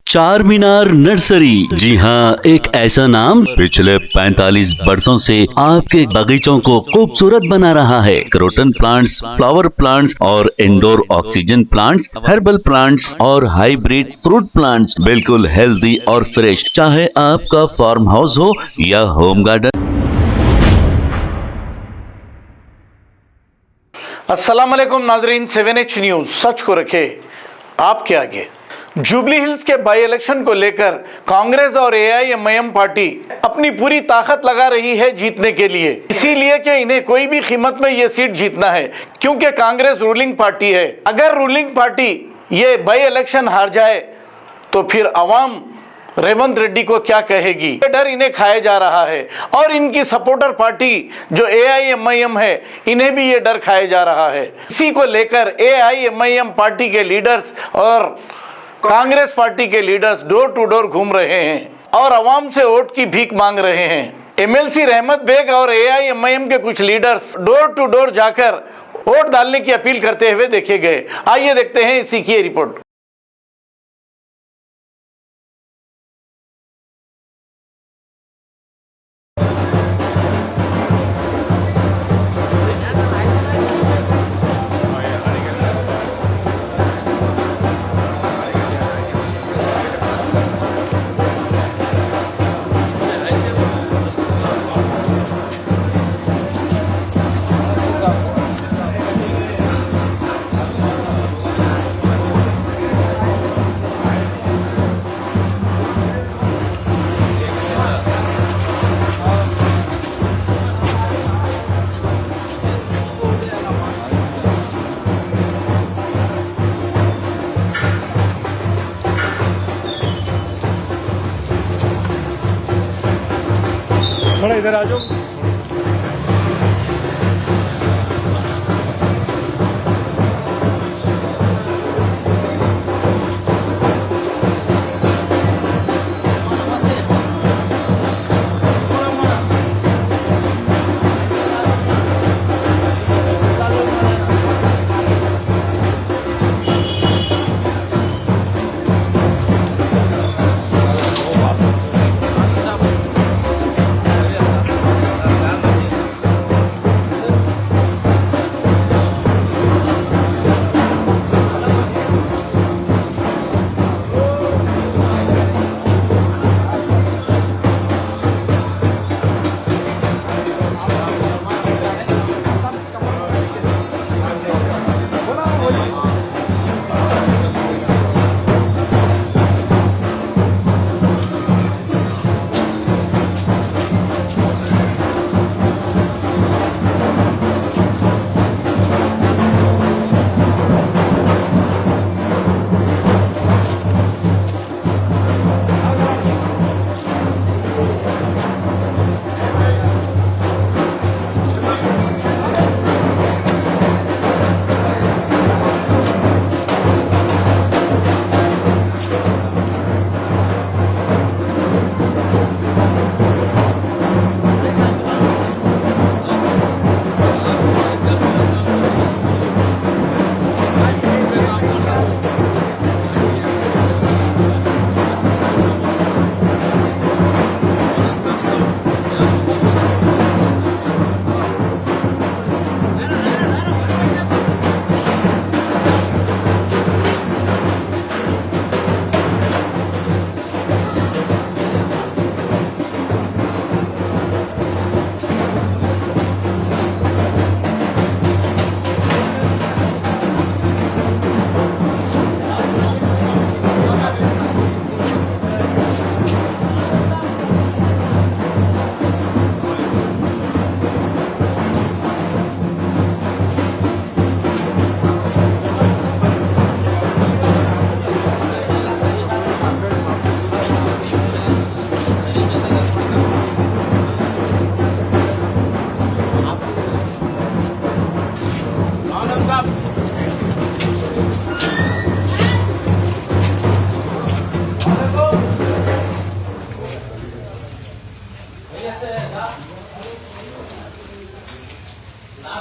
चार मीनार नर्सरी। जी हाँ, एक ऐसा नाम पिछले 45 वर्षों से आपके बगीचों को खूबसूरत बना रहा है। क्रोटन प्लांट्स, फ्लावर प्लांट्स और indoor oxygen plants, herbal plants और हाइब्रिड फ्रूट प्लांट्स, बिल्कुल हेल्दी और फ्रेश। चाहे आपका फार्म हाउस हो या होम गार्डन। अस्सलाम वालेकुम नाजरीन, 7H न्यूज सच को रखे आपके आगे। जुबली हिल्स के बाई इलेक्शन को लेकर कांग्रेस और AIMIM पार्टी अपनी पूरी ताकत लगा रही है जीतने के लिए, इसीलिए कि इन्हें कोई भी कीमत में ये सीट जीतना है, क्योंकि कांग्रेस रूलिंग पार्टी है। अगर रूलिंग पार्टी ये बाई इलेक्शन हार जाए तो फिर अवाम रेवंत रेड्डी को क्या कहेगी, ये डर इन्हें खाया जा रहा है। और इनकी सपोर्टर पार्टी जो AIMIM है, इन्हें भी ये डर खाया जा रहा है। इसी को लेकर AIMIM पार्टी के लीडर्स और कांग्रेस पार्टी के लीडर्स डोर टू डोर घूम रहे हैं और अवाम से वोट की भीख मांग रहे हैं। MLC रहमत बेग और AIMIM के कुछ लीडर्स डोर टू डोर जाकर वोट डालने की अपील करते हुए देखे गए। आइए देखते हैं इसी की रिपोर्ट। थोड़ा इधर आ जाओ।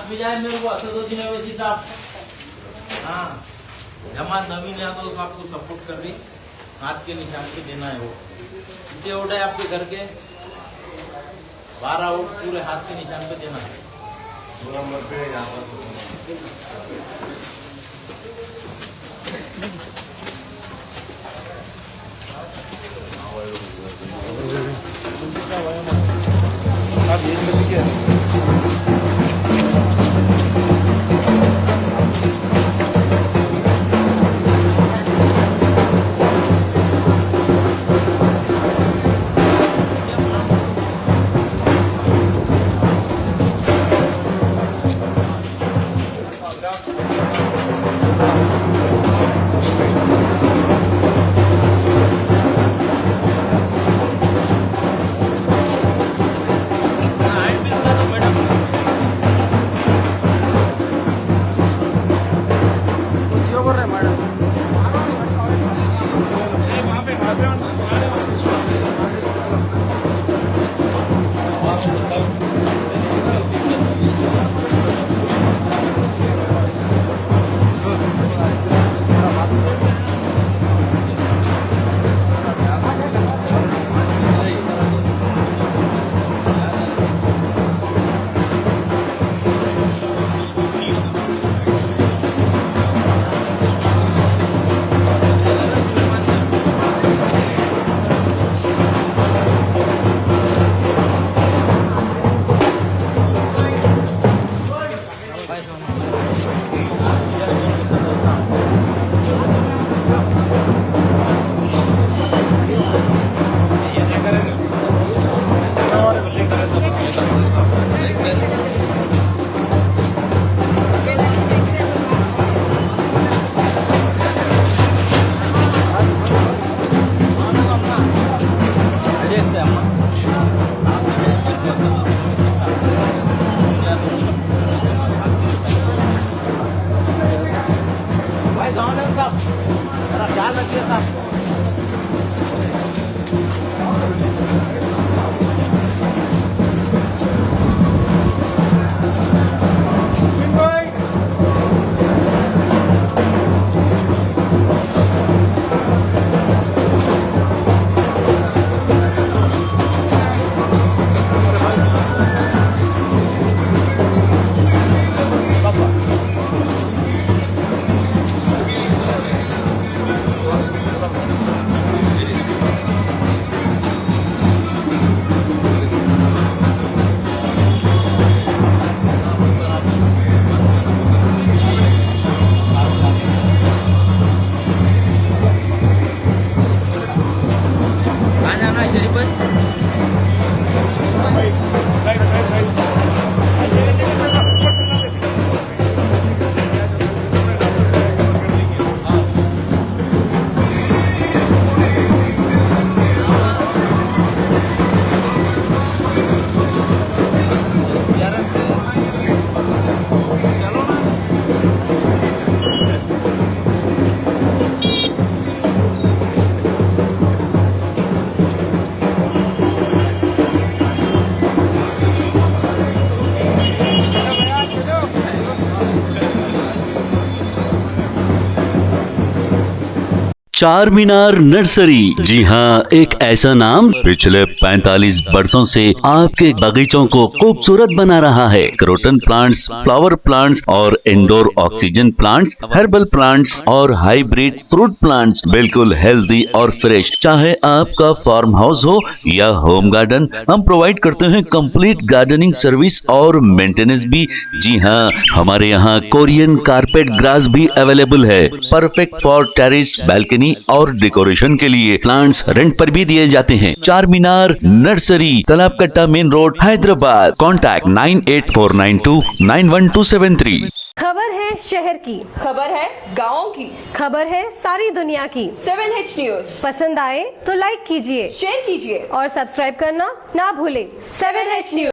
भी जाए मेरे को असदुद्दीन अवैधी साहब, हाँ जमात नवीन है तो आपको सपोर्ट कर रही। हाथ के निशान पे देना है वो। कितने वोट है आपके घर के? 12 वोट पूरे हाथ के निशान पे देना है। 2 नंबर पे यहाँ पर आप ये कर लीजिए। चार मीनार नर्सरी, जी हाँ, एक ऐसा नाम पिछले 45 वर्षों से आपके बगीचों को खूबसूरत बना रहा है। क्रोटन प्लांट्स, फ्लावर प्लांट्स और indoor oxygen plants, herbal plants और हाइब्रिड फ्रूट प्लांट्स, बिल्कुल हेल्दी और फ्रेश। चाहे आपका फार्म हाउस हो या होम गार्डन, हम प्रोवाइड करते हैं कंप्लीट गार्डनिंग सर्विस और मेंटेनेंस भी। जी हाँ, हमारे यहाँ कोरियन कारपेट ग्रास भी अवेलेबल है, परफेक्ट फॉर टेरेस, बालकनी और डेकोरेशन के लिए। प्लांट्स रेंट पर भी दिए जाते हैं। चार मीनार नर्सरी, तालाब कट्टा, मेन रोड, हैदराबाद। कॉन्टैक्ट 9849291273। खबर है शहर की, खबर है गाँव की, खबर है सारी दुनिया की। 7H न्यूज पसंद आए तो लाइक कीजिए, शेयर कीजिए और सब्सक्राइब करना ना भूलें। 7H news.